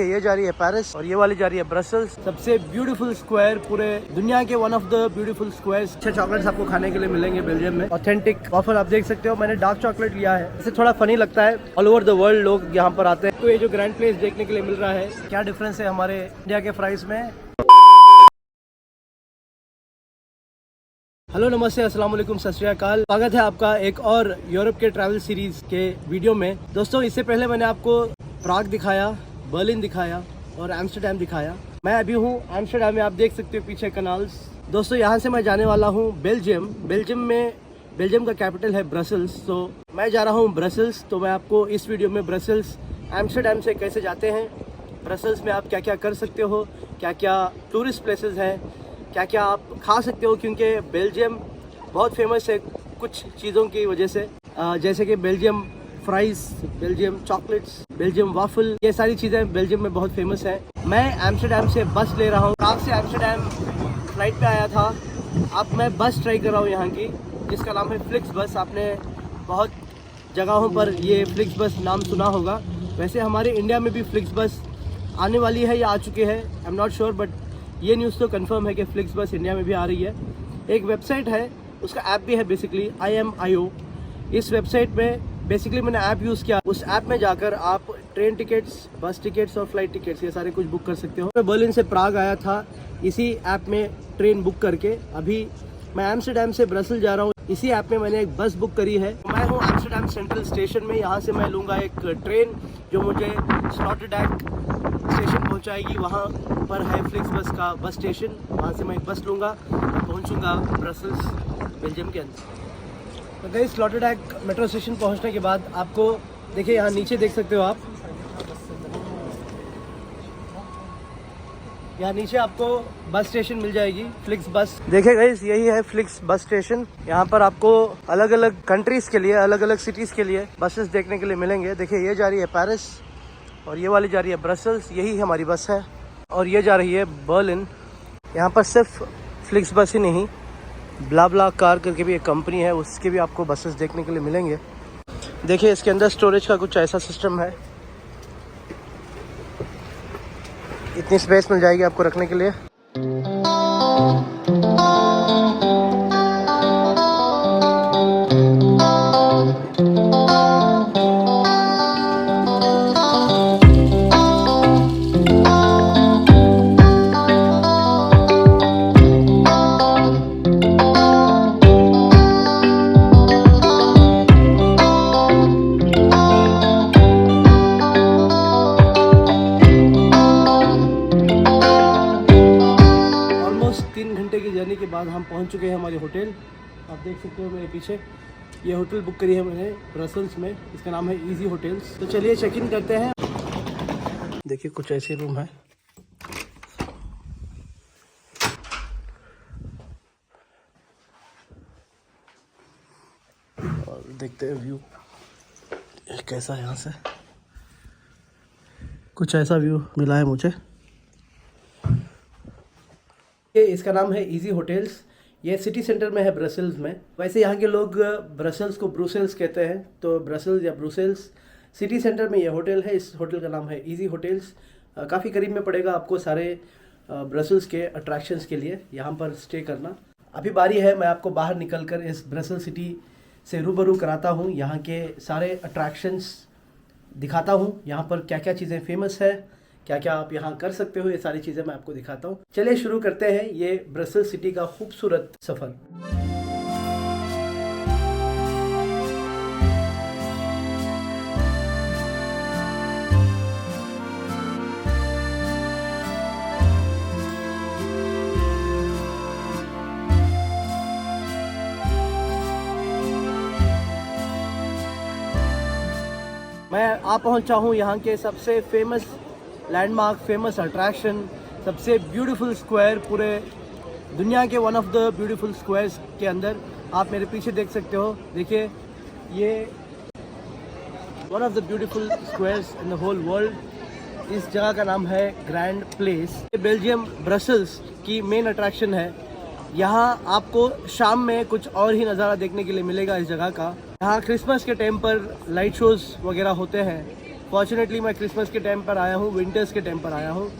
ये जा रही है पेरिस और ये वाली जा रही है ब्रसल्स। सबसे ब्यूटीफुल स्क्वायर पूरे दुनिया के, one of the beautiful squares. अच्छे चॉकलेट्स आपको खाने के लिए मिलेंगे बेल्जियम में। ऑथेंटिक वाफल आप देख सकते हो, मैंने डार्क चॉकलेट लिया है। इसे थोड़ा फनी लगता है, ऑल ओवर द वर्ल्ड लोग यहाँ पर आते हैं। तो ये जो ग्रैंड प्लेस देखने के लिए मिल रहा है, क्या डिफरेंस है हमारे इंडिया के प्राइस में। हेलो, नमस्ते, अस्सलाम वालेकुम, सत श्री अकाल। स्वागत है आपका एक और यूरोप के ट्रैवल सीरीज के वीडियो में। दोस्तों, इससे पहले मैंने आपको प्राग दिखाया, बर्लिन दिखाया और एम्स्टर्डम दिखाया। मैं अभी हूँ एम्स्टर्डम में, आप देख सकते हो पीछे कनाल्स। दोस्तों, यहाँ से मैं जाने वाला हूँ बेल्जियम। बेल्जियम का कैपिटल है ब्रसल्स। तो मैं जा रहा हूँ ब्रसल्स। तो मैं आपको इस वीडियो में ब्रसल्स एम्स्टर्डम से कैसे जाते हैं, ब्रसल्स में आप क्या क्या कर सकते हो, क्या क्या टूरिस्ट प्लेसेस हैं, क्या क्या आप खा सकते हो, क्योंकि बेल्जियम बहुत फेमस है कुछ चीज़ों की वजह से, जैसे कि Belgium fries, Belgium chocolates, Belgium waffle, ये सारी चीज़ें बेल्जियम में बहुत फेमस है। मैं एम्स्टर्डम से बस ले रहा हूँ। प्राग से एम्स्टर्डम फ्लाइट पे आया था, अब मैं बस ट्राई कर रहा हूँ यहाँ की, जिसका नाम है फ्लिक्स बस। आपने बहुत जगहों पर ये फ्लिक्स बस नाम सुना होगा। वैसे हमारे इंडिया में भी फ्लिक्स बस आने वाली है या आ चुकी है, I am not sure, but ये न्यूज़ तो कंफर्म है कि फ्लिक्स बस इंडिया में भी आ रही है। एक वेबसाइट है, उसका ऐप भी है बेसिकली, IMIO। इस वेबसाइट में बेसिकली मैंने ऐप यूज़ किया। उस ऐप में जाकर आप ट्रेन टिकट्स, बस टिकट्स और फ्लाइट टिकट्स ये सारे कुछ बुक कर सकते हो। मैं बर्लिन से प्राग आया था इसी ऐप में ट्रेन बुक करके। अभी मैं एम्स्टर्डम से ब्रसल जा रहा हूँ, इसी ऐप में मैंने एक बस बुक करी है। मैं हूँ एम्स्टर्डम सेंट्रल स्टेशन में। यहाँ से मैं लूँगा एक ट्रेन जो मुझे स्लॉटरडैक स्टेशन पहुँचाएगी। वहाँ पर है फ्लिक्स बस का बस स्टेशन, वहाँ से मैं एक बस लूँगा और पहुँचूँगा ब्रसल्स बेल्जियम के अंदर। तो गई स्लॉटरडैक मेट्रो स्टेशन पहुँचने के बाद आपको देखिए, यहाँ नीचे देख सकते हो आप, यहाँ नीचे आपको बस स्टेशन मिल जाएगी, फ्लिक्स बस। देखिए गाइस, यही है फ्लिक्स बस स्टेशन। यहाँ पर आपको अलग अलग कंट्रीज के लिए, अलग अलग सिटीज़ के लिए बसेस देखने के लिए मिलेंगे। देखिए, ये जा रही है पेरिस और ये वाली जा रही है ब्रसल्स, यही हमारी बस है। और ये जा रही है बर्लिन। यहाँ पर सिर्फ फ्लिक्स बस ही नहीं, ब्ला कार करके भी एक कंपनी है, उसके भी आपको बसेस देखने के लिए मिलेंगे। देखिए, इसके अंदर स्टोरेज का कुछ ऐसा सिस्टम है, इतनी स्पेस मिल जाएगी आपको रखने के लिए। जर्नी के बाद हम पहुंच चुके हैं हमारे होटल। आप देख सकते हो मेरे पीछे, ये होटल बुक करी है मैंने ब्रसल्स में, इसका नाम है इजी होटल्स। तो चलिए चेक इन करते हैं। देखिए, कुछ ऐसे रूम है। और देखते हैं व्यू कैसा है। यहाँ से कुछ ऐसा व्यू मिला है मुझे। इसका नाम है इजी होटल्स। ये सिटी सेंटर में है ब्रसल्स में। वैसे यहाँ के लोग ब्रसल्स को ब्रुसेल्स कहते हैं, तो ब्रसल्स या ब्रुसेल्स सिटी सेंटर में ये होटल है। इस होटल का नाम है इजी होटल्स। काफ़ी करीब में पड़ेगा आपको सारे ब्रसल्स के अट्रैक्शंस के लिए यहाँ पर स्टे करना। अभी बारी है, मैं आपको बाहर निकलकर इस ब्रसल सिटी से रूबरू कराता हूँ, यहाँ के सारे अट्रैक्शंस दिखाता हूँ, यहाँ पर क्या क्या चीज़ें फेमस है, क्या क्या आप यहाँ कर सकते हो, ये सारी चीज़ें मैं आपको दिखाता हूँ। चलिए शुरू करते हैं ये ब्रसल सिटी का खूबसूरत सफ़र। मैं आ पहुँचा हूँ यहाँ के सबसे फेमस लैंडमार्क, फेमस अट्रैक्शन, सबसे ब्यूटीफुल स्क्वायर पूरे दुनिया के, one of the beautiful squares के अंदर। आप मेरे पीछे देख सकते हो, देखिए, ये one of the beautiful squares in the whole world. इस जगह का नाम है ग्रैंड प्लेस। ये बेल्जियम ब्रसल्स की मेन अट्रैक्शन है। यहाँ आपको शाम में कुछ और ही नज़ारा देखने के लिए मिलेगा इस जगह का। यहाँ क्रिसमस के टाइम पर लाइट शोज़ वगैरह होते हैं, फॉर्चुनेटली मैं क्रिसमस के टाइम पर आया हूँ, विंटर्स के टाइम पर आया हूँ।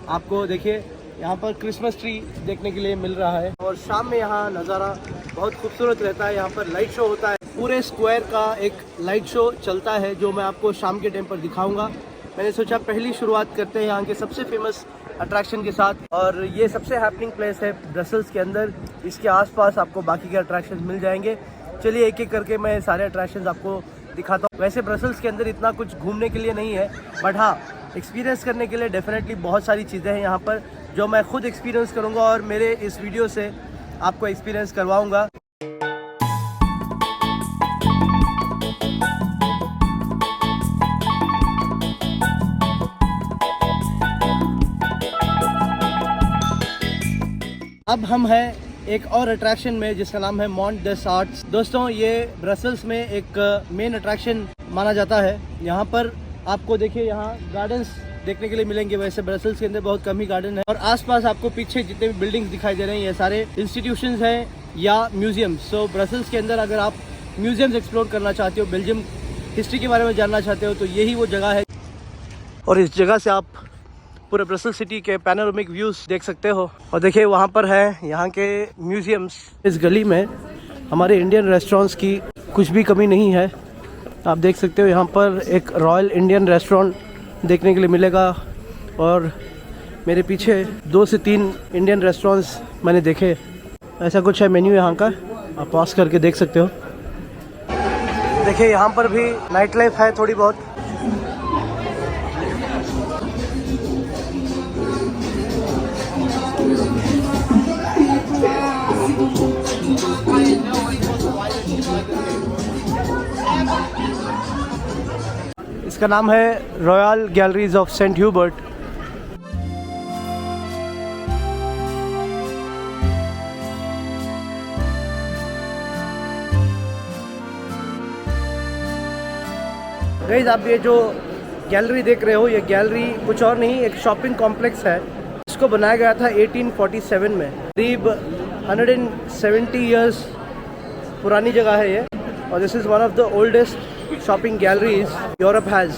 आपको देखिए यहाँ पर क्रिसमस ट्री देखने के लिए मिल रहा है और शाम में यहाँ नज़ारा बहुत खूबसूरत रहता है। यहाँ पर लाइट शो होता है, पूरे स्क्वायर का एक लाइट शो चलता है जो मैं आपको शाम के टाइम पर दिखाऊंगा। मैंने सोचा पहली शुरुआत करते हैं यहाँ के सबसे फेमस अट्रैक्शन के साथ, और ये सबसे हैपनिंग प्लेस है ब्रसल्स के अंदर। इसके आसपास आपको बाकी के अट्रैक्शंस मिल जाएंगे। चलिए एक एक करके मैं सारे अट्रैक्शंस आपको दिखाता हूँ। वैसे ब्रसल्स के अंदर इतना कुछ घूमने के लिए नहीं है, बट हाँ एक्सपीरियंस करने के लिए डेफिनेटली बहुत सारी चीज़ें हैं यहाँ पर जो मैं खुद एक्सपीरियंस करूँगा और मेरे इस वीडियो से आपको एक्सपीरियंस करवाऊँगा। अब हम हैं एक और अट्रैक्शन में जिसका नाम है मॉन्ट डेस आर्ट्स। दोस्तों ये ब्रसल्स में एक मेन अट्रैक्शन माना जाता है। यहाँ पर आपको देखिए यहाँ गार्डन्स देखने के लिए मिलेंगे। वैसे ब्रसल्स के अंदर बहुत कम ही गार्डन है और आसपास आपको पीछे जितने भी बिल्डिंग्स दिखाई दे रहे हैं ये सारे इंस्टीट्यूशंस हैं या म्यूजियम्स। सो ब्रसल्स के अंदर अगर आप म्यूजियम्स एक्सप्लोर करना चाहते हो, बेल्जियम हिस्ट्री के बारे में जानना चाहते हो, तो यही वो जगह है। और इस जगह से आप पूरे ब्रसल्स सिटी के पैनोरामिक व्यूज़ देख सकते हो। और देखिए वहाँ पर है यहाँ के म्यूजियम्स। इस गली में हमारे इंडियन रेस्टोरेंट्स की कुछ भी कमी नहीं है। आप देख सकते हो यहाँ पर एक रॉयल इंडियन रेस्टोरेंट देखने के लिए मिलेगा और मेरे पीछे 2 से 3 इंडियन रेस्टोरेंट्स मैंने देखे। ऐसा कुछ है मेन्यू यहाँ का, आप पॉज करके देख सकते हो। देखिए यहाँ पर भी नाइट लाइफ है थोड़ी बहुत। इसका नाम है Royal Galleries of Saint Hubert. Guys आप ये जो गैलरी देख रहे हो, ये गैलरी कुछ और नहीं, एक शॉपिंग कॉम्प्लेक्स है। इसको बनाया गया था 1847 में। करीब 170 इयर्स पुरानी जगह है ये, और this is one of the oldest shopping galleries Europe has.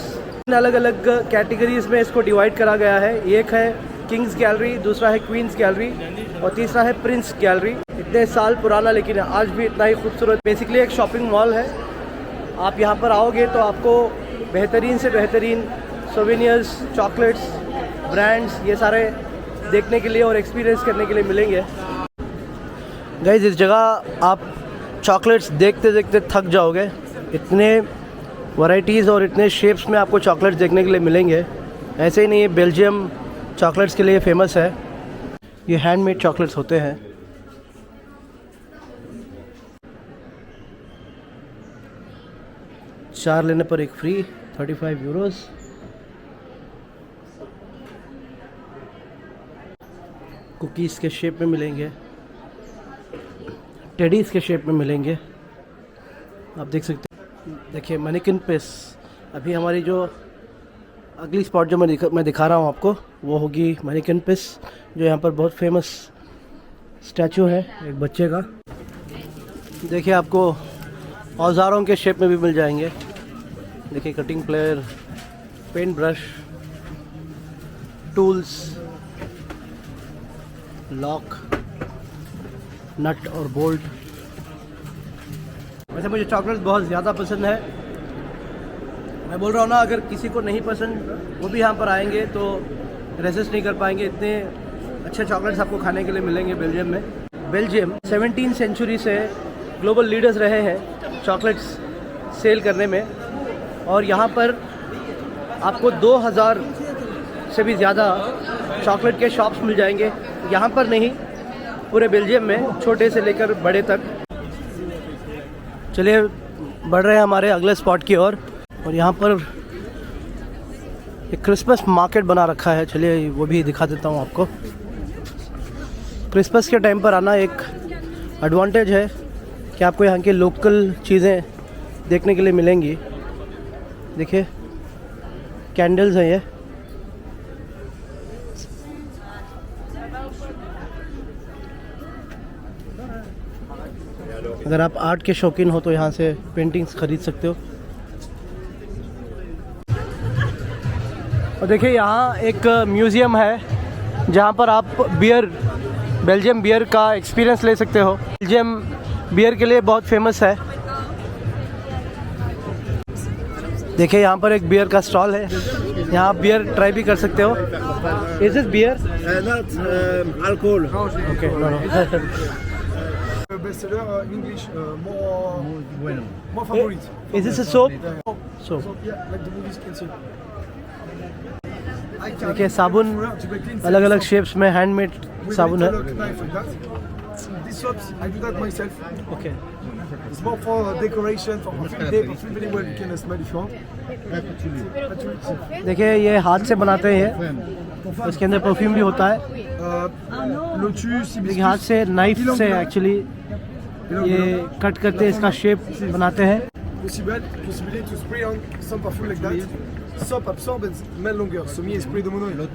अलग अलग कैटेगरीज में इसको डिवाइड करा गया है। एक है किंग्स गैलरी, दूसरा है क्वींस गैलरी और तीसरा है प्रिंस गैलरी। इतने साल पुराना लेकिन आज भी इतना ही खूबसूरत। बेसिकली एक शॉपिंग मॉल है। आप यहाँ पर आओगे तो आपको बेहतरीन से बेहतरीन सोवेनियर्स, चॉकलेट्स, ब्रांड्स ये सारे देखने के लिए और एक्सपीरियंस करने के लिए मिलेंगे। गाइस इस जगह आप चॉकलेट्स देखते देखते थक जाओगे। इतने वैरायटीज़ और इतने शेप्स में आपको चॉकलेट्स देखने के लिए मिलेंगे। ऐसे ही नहीं, ये बेल्जियम चॉकलेट्स के लिए फेमस है। ये हैंडमेड चॉकलेट्स होते हैं। चार लेने पर एक फ्री, 35 यूरोस। कुकीज़ के शेप में मिलेंगे, टेडीज़ के शेप में मिलेंगे। आप देख सकते हैं। देखिए मैनिक्विन पिस। अभी हमारी जो अगली स्पॉट जो मैं दिखा रहा हूँ आपको, वो होगी मैनिक्विन पिस, जो यहाँ पर बहुत फेमस स्टैचू है एक बच्चे का। देखिए आपको औजारों के शेप में भी मिल जाएंगे। देखिए cutting plier, paint brush, tools, lock, nut और बोल्ट। वैसे मुझे चॉकलेट्स बहुत ज़्यादा पसंद है। मैं बोल रहा हूँ ना, अगर किसी को नहीं पसंद वो भी यहाँ पर आएंगे तो रेसिस्ट नहीं कर पाएंगे। इतने अच्छे चॉकलेट्स आपको खाने के लिए मिलेंगे बेल्जियम में। बेल्जियम 17वीं सेंचुरी से ग्लोबल लीडर्स रहे हैं चॉकलेट्स सेल करने में, और यहाँ पर आपको 2000 से भी ज़्यादा चॉकलेट के शॉप्स मिल जाएंगे। यहाँ पर नहीं, पूरे बेल्जियम में, छोटे से लेकर बड़े तक। चलिए बढ़ रहे हैं हमारे अगले स्पॉट की ओर। और यहाँ पर एक क्रिसमस मार्केट बना रखा है। चलिए वो भी दिखा देता हूँ आपको। क्रिसमस के टाइम पर आना एक एडवांटेज है कि आपको यहाँ की लोकल चीज़ें देखने के लिए मिलेंगी। देखिए कैंडल्स हैं ये। अगर आप आर्ट के शौकीन हो तो यहाँ से पेंटिंग्स खरीद सकते हो। और देखिए यहाँ एक म्यूज़ियम है जहाँ पर आप बेल्जियम बियर का एक्सपीरियंस ले सकते हो। बेल्जियम बियर के लिए बहुत फेमस है। देखिए यहाँ पर एक बियर का स्टॉल है, यहाँ आप बियर ट्राई भी कर सकते हो। Is this beer? Not alcohol. Okay, Bestseller in English, more favorite. Is this a soap? So yeah, like the movies can see. देखिए साबुन अलग अलग शेप्स में हैंडमेड साबुन है। These soaps, I do that myself. Okay, It's more for decoration, for perfume day, perfume very well. You can smell if you want. देखिए ये हाथ से बनाते हैं, इसके अंदर परफ्यूम भी होता है। Lotus, देखिए हाथ से नाइफ से एक्चुअली ये कट करते हैं, इसका शेप बनाते हैं। possibility to spray on some perfume like that. Soap absorb and smell longer. So me, I spray the mono.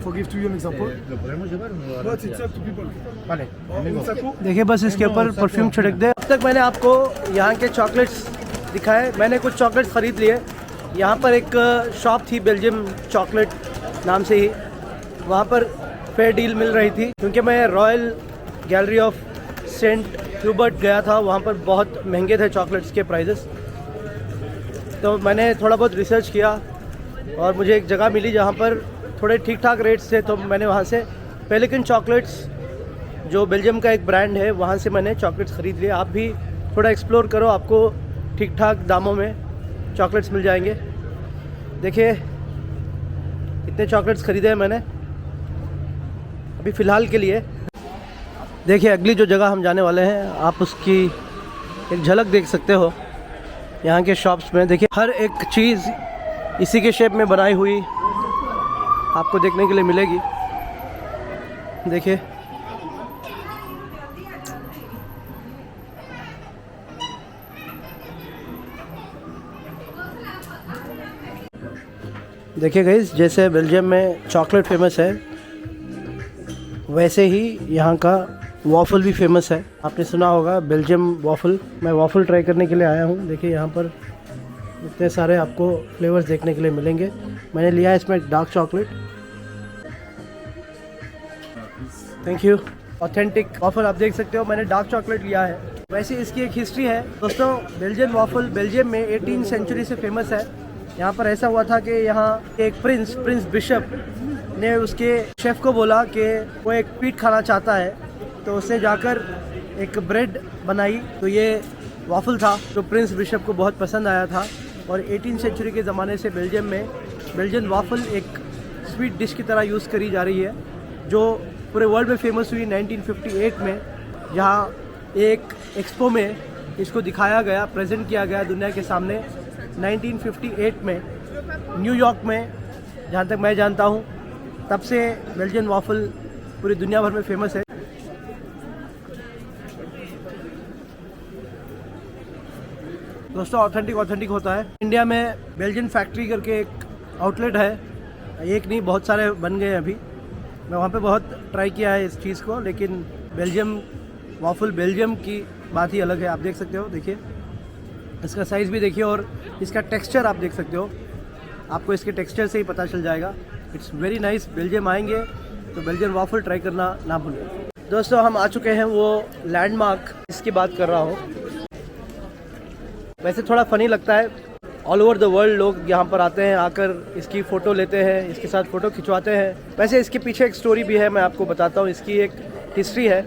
For give to you an example. But it's up to people. देखिए बस इसके ऊपर perfume छिड़क दे। अब तक मैंने आपको यहाँ के चॉकलेट्स दिखाए, मैंने कुछ चॉकलेट्स ख़रीद लिए। यहाँ पर एक शॉप थी बेल्जियम चॉकलेट नाम से ही, वहाँ पर फेयर डील मिल रही थी। क्योंकि मैं Royal Gallery of Saint Hubert गया था, वहाँ पर बहुत महंगे थे चॉकलेट्स के प्राइजेस। तो मैंने थोड़ा बहुत रिसर्च किया और मुझे एक जगह मिली जहाँ पर थोड़े ठीक ठाक रेट्स थे। तो मैंने वहाँ से पेलिकन चॉकलेट्स, जो बेल्जियम का एक ब्रांड है, वहाँ से मैंने चॉकलेट्स ख़रीद लिए। आप भी थोड़ा एक्सप्लोर करो, आपको ठीक ठाक दामों में चॉकलेट्स मिल जाएंगे। देखिए इतने चॉकलेट्स ख़रीदे हैं मैंने अभी फ़िलहाल के लिए। देखिए अगली जो जगह हम जाने वाले हैं, आप उसकी एक झलक देख सकते हो यहाँ के शॉप्स में। देखिए हर एक चीज़ इसी के शेप में बनाई हुई आपको देखने के लिए मिलेगी। देखिए देखिए गाइस, जैसे बेल्जियम में चॉकलेट फेमस है, वैसे ही यहाँ का वॉफ़ल भी फेमस है। आपने सुना होगा बेल्जियम वॉफ़ल। मैं वॉफ़ल ट्राई करने के लिए आया हूँ। देखिए यहाँ पर इतने सारे आपको फ्लेवर्स देखने के लिए मिलेंगे। मैंने लिया है इसमें dark chocolate. Thank you. Authentic waffle आप देख सकते हो, मैंने डार्क चॉकलेट लिया है। वैसे इसकी एक हिस्ट्री है दोस्तों। बेल्जियन वॉफ़ल बेल्जियम में 18वीं सेंचुरी से फेमस है। यहाँ पर ऐसा हुआ था कि यहाँ एक प्रिंस बिशप ने उसके शेफ़ को बोला कि वो एक पीट खाना चाहता है, तो उसने जाकर एक ब्रेड बनाई। तो ये वॉफ़ल था जो प्रिंस बिशप को बहुत पसंद आया था। और 18वीं सेंचुरी के ज़माने से बेल्जियम में बेल्जियन वॉफ़ल एक स्वीट डिश की तरह यूज़ करी जा रही है, जो पूरे वर्ल्ड में फेमस हुई 1958 में, जहाँ एक एक्सपो में इसको दिखाया गया, प्रेजेंट किया गया दुनिया के सामने। 1958 में न्यूयॉर्क में, जहाँ तक मैं जानता हूँ, तब से बेल्जियन वॉफ़ल पूरी दुनिया भर में फेमस है। दोस्तों ऑथेंटिक होता है। इंडिया में बेल्जियन फैक्ट्री करके एक आउटलेट है, एक नहीं बहुत सारे बन गए अभी। मैं वहाँ पे बहुत ट्राई किया है इस चीज़ को, लेकिन बेल्जियम वॉफ़ल बेल्जियम की बात ही अलग है। आप देख सकते हो, देखिए इसका साइज़ भी देखिए और इसका टेक्सचर आप देख सकते हो। आपको इसके टेक्सचर से ही पता चल जाएगा। It's very nice. बेल्जियम आएंगे तो बेल्जियन वॉफ़ल ट्राई करना ना भूलें। दोस्तों हम आ चुके हैं वो लैंडमार्क, इसकी बात कर रहा हूँ। वैसे थोड़ा फ़नी लगता है, ऑल ओवर द वर्ल्ड लोग यहाँ पर आते हैं, आकर इसकी फ़ोटो लेते हैं, इसके साथ फ़ोटो खिंचवाते हैं। वैसे इसके पीछे एक स्टोरी भी है, मैं आपको बताता हूँ। इसकी एक हिस्ट्री है।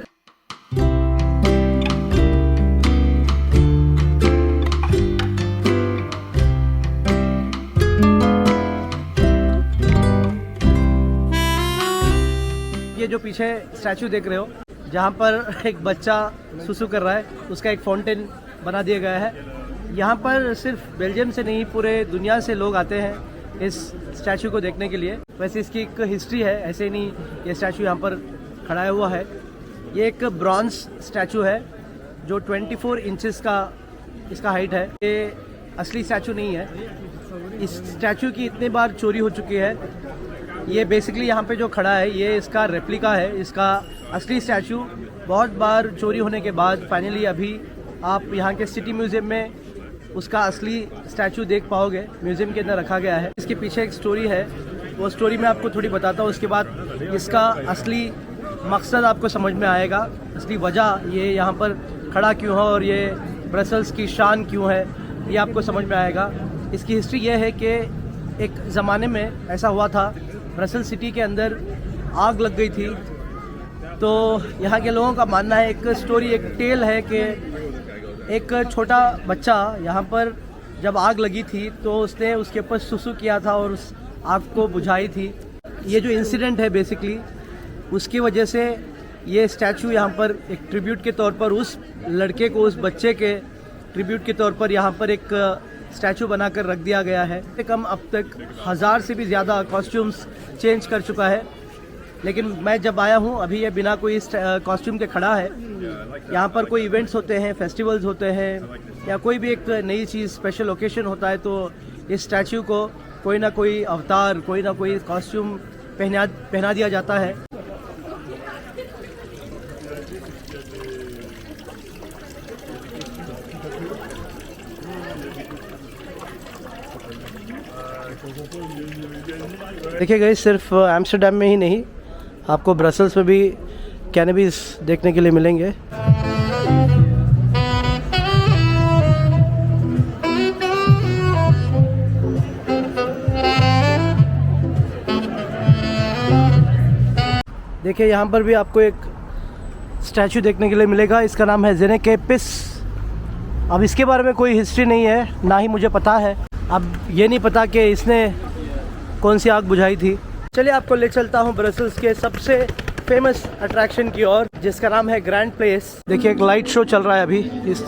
ये जो पीछे स्टैचू देख रहे हो, जहाँ पर एक बच्चा सुसु कर रहा है, उसका एक फाउंटेन बना दिया गया है। यहाँ पर सिर्फ बेल्जियम से नहीं, पूरे दुनिया से लोग आते हैं इस स्टैचू को देखने के लिए। वैसे इसकी एक हिस्ट्री है, ऐसे ही नहीं ये स्टैचू यहाँ पर खड़ा हुआ है। ये एक ब्रॉन्ज स्टैचू है जो 24 इंचेस का इसका हाइट है। ये असली स्टैचू नहीं है। इस स्टैचू की इतनी बार चोरी हो चुकी है। ये बेसिकली यहाँ पे जो खड़ा है ये इसका रेप्लिका है। इसका असली स्टैचू बहुत बार चोरी होने के बाद फाइनली अभी आप यहाँ के सिटी म्यूज़ियम में उसका असली स्टैचू देख पाओगे। म्यूज़ियम के अंदर रखा गया है। इसके पीछे एक स्टोरी है वो स्टोरी मैं आपको थोड़ी बताता हूँ। उसके बाद इसका असली मकसद आपको समझ में आएगा, असली वजह ये यहाँ पर खड़ा क्यों है और ये ब्रसल्स की शान क्यों है, ये आपको समझ में आएगा। इसकी हिस्ट्री ये है कि एक ज़माने में ऐसा हुआ था, ब्रसल्स सिटी के अंदर आग लग गई थी। तो यहाँ के लोगों का मानना है, एक स्टोरी, एक टेल है कि एक छोटा बच्चा यहाँ पर जब आग लगी थी तो उसने उसके ऊपर सुसु किया था और उस आग को बुझाई थी। ये जो इंसिडेंट है बेसिकली उसकी वजह से ये स्टैचू यहाँ पर एक ट्रिब्यूट के तौर पर उस लड़के को, उस बच्चे के ट्रिब्यूट के तौर पर यहाँ पर एक स्टैचू बनाकर रख दिया गया है। कम अब तक 1000 से भी ज़्यादा कॉस्ट्यूम्स चेंज कर चुका है, लेकिन मैं जब आया हूँ अभी ये बिना कोई कॉस्ट्यूम के खड़ा है। यहाँ पर कोई इवेंट्स होते हैं, फेस्टिवल्स होते हैं या कोई भी एक नई चीज़, स्पेशल ओकेशन होता है तो इस स्टैचू को कोई ना कोई अवतार, कोई ना कोई कॉस्ट्यूम पहना दिया जाता है। देखिए गाइस, सिर्फ एम्स्टर्डम में ही नहीं, आपको ब्रसल्स में भी कैनबिस देखने के लिए मिलेंगे। देखिए यहाँ पर भी आपको एक स्टैचू देखने के लिए मिलेगा, इसका नाम है ज़ेनेकेपिस। अब इसके बारे में कोई हिस्ट्री नहीं है, ना ही मुझे पता है। अब ये नहीं पता कि इसने कौन सी आग बुझाई थी। चलिए आपको ले चलता हूँ ब्रसल्स के सबसे फेमस अट्रैक्शन की ओर, जिसका नाम है ग्रैंड प्लेस। देखिए एक लाइट शो चल रहा है अभी इस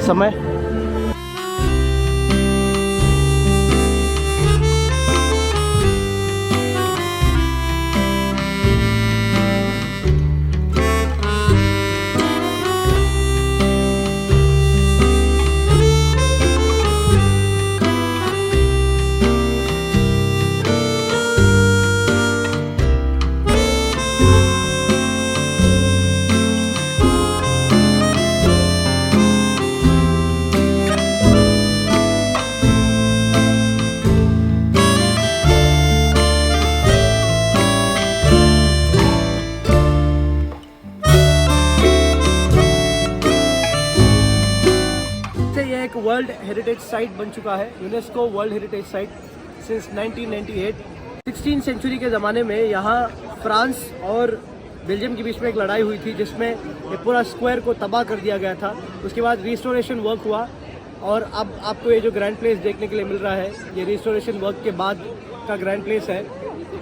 समय। एक वर्ल्ड हेरिटेज साइट बन चुका है, UNESCO world heritage site since 1998। 16वीं सेंचुरी के ज़माने में यहाँ फ्रांस और बेल्जियम के बीच में एक लड़ाई हुई थी, जिसमें ये पूरा स्क्वायर को तबाह कर दिया गया था। उसके बाद रिस्टोरेशन वर्क हुआ और अब आपको ये जो ग्रैंड प्लेस देखने के लिए मिल रहा है, ये रिस्टोरेशन वर्क के बाद का ग्रैंड प्लेस है।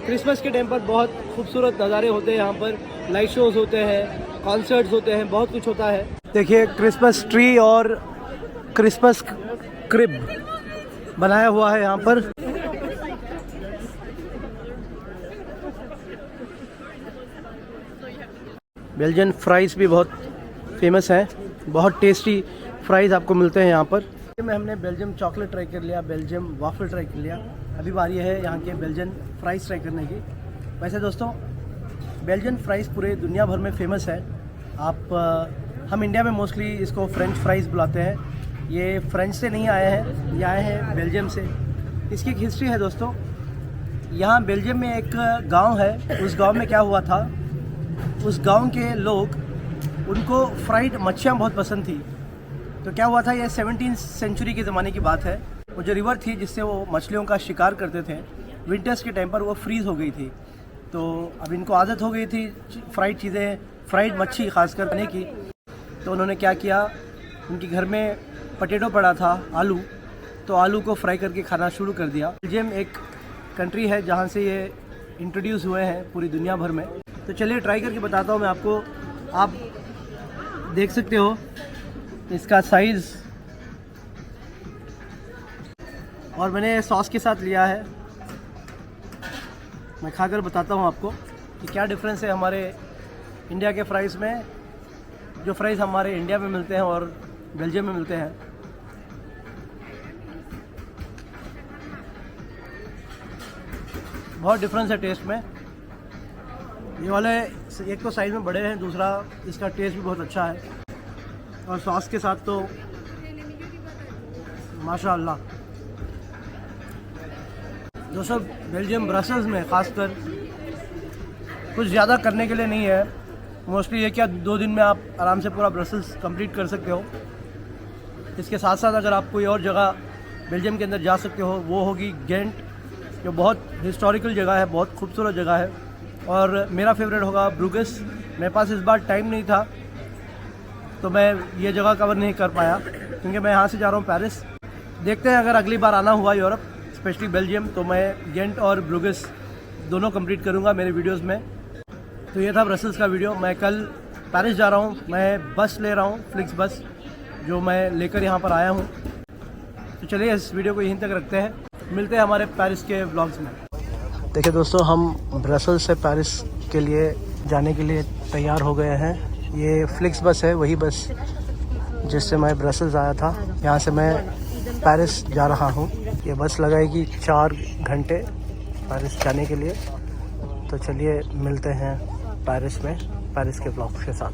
क्रिसमस के टाइम पर बहुत खूबसूरत नज़ारे होते हैं यहाँ पर, लाइट शोज़ होते हैं, कॉन्सर्ट्स होते हैं, बहुत कुछ होता है। देखिए क्रिसमस ट्री और क्रिसमस क्रिब बनाया हुआ है यहाँ पर। बेल्जियन फ्राइज़ भी बहुत फेमस हैं, बहुत टेस्टी फ्राइज़ आपको मिलते हैं यहाँ पर। में हमने बेल्जियम चॉकलेट ट्राई कर लिया, बेल्जियम वाफल ट्राई कर लिया, अभी बारी है यहाँ के बेल्जियन फ्राइज़ ट्राई करने की। वैसे दोस्तों बेल्जियन फ्राइज़ पूरे दुनिया भर में फ़ेमस है। हम इंडिया में मोस्टली इसको फ्रेंच फ्राइज़ बुलाते हैं। ये फ्रेंच से नहीं आए हैं, ये आए हैं बेल्जियम से। इसकी एक हिस्ट्री है दोस्तों। यहाँ बेल्जियम में एक गांव है, उस गांव में क्या हुआ था, उस गांव के लोग, उनको फ्राइड मच्छियाँ बहुत पसंद थी। तो क्या हुआ था, ये 17वीं सेंचुरी के ज़माने की बात है। वो जो रिवर थी जिससे वो मछलियों का शिकार करते थे, विंटर्स के टाइम पर वो फ्रीज़ हो गई थी। तो अब इनको आदत हो गई थी फ्राइड चीज़ें, फ्राइड मच्छी खासकर खाने की। तो उन्होंने क्या किया, उनके घर में पटेटो पड़ा था, आलू, तो आलू को फ्राई करके खाना शुरू कर दिया। बेल्जियम एक कंट्री है जहाँ से ये इंट्रोड्यूस हुए हैं पूरी दुनिया भर में। तो चलिए ट्राई करके बताता हूँ मैं आपको। आप देख सकते हो इसका साइज़, और मैंने सॉस के साथ लिया है। मैं खाकर बताता हूँ आपको कि क्या डिफरेंस है हमारे इंडिया के फ्राइज़ में, जो फ्राइज़ हमारे इंडिया में मिलते हैं और बेल्जियम में मिलते हैं। बहुत डिफरेंस है टेस्ट में। ये वाले एक तो साइज़ में बड़े हैं, दूसरा इसका टेस्ट भी बहुत अच्छा है, और सॉस के साथ तो माशाअल्लाह। दोस्तों बेल्जियम ब्रसल्स में ख़ासकर कुछ ज़्यादा करने के लिए नहीं है। मोस्टली ये क्या 2 दिन में आप आराम से पूरा ब्रसल्स कंप्लीट कर सकते हो। इसके साथ साथ अगर आप कोई और जगह बेल्जियम के अंदर जा सकते हो वो होगी गेंट, जो बहुत हिस्टोरिकल जगह है, बहुत खूबसूरत जगह है। और मेरा फेवरेट होगा ब्रुगेस। मेरे पास इस बार टाइम नहीं था तो मैं ये जगह कवर नहीं कर पाया, क्योंकि मैं यहाँ से जा रहा हूँ पेरिस। देखते हैं अगर अगली बार आना हुआ यूरोप, स्पेशली बेल्जियम, तो मैं गेंट और ब्रुगेस दोनों कंप्लीट करूँगा मेरे वीडियोस में। तो ये था ब्रसल्स का वीडियो। मैं कल पेरिस जा रहा हूँ। मैं बस ले रहा हूँ, फ्लिक्स बस, जो मैं लेकर यहाँ पर आया हूँ। तो चलिए इस वीडियो को यहीं तक रखते हैं, मिलते हैं हमारे पेरिस के व्लॉग्स में। देखिए दोस्तों, हम ब्रसल्स से पेरिस के लिए जाने के लिए तैयार हो गए हैं। ये फ्लिक्स बस है, वही बस जिससे मैं ब्रसल्स आया था। यहाँ से मैं पेरिस जा रहा हूँ। ये बस लगाएगी 4 घंटे पेरिस जाने के लिए। तो चलिए मिलते हैं पेरिस में, पेरिस के व्लॉग्स के साथ।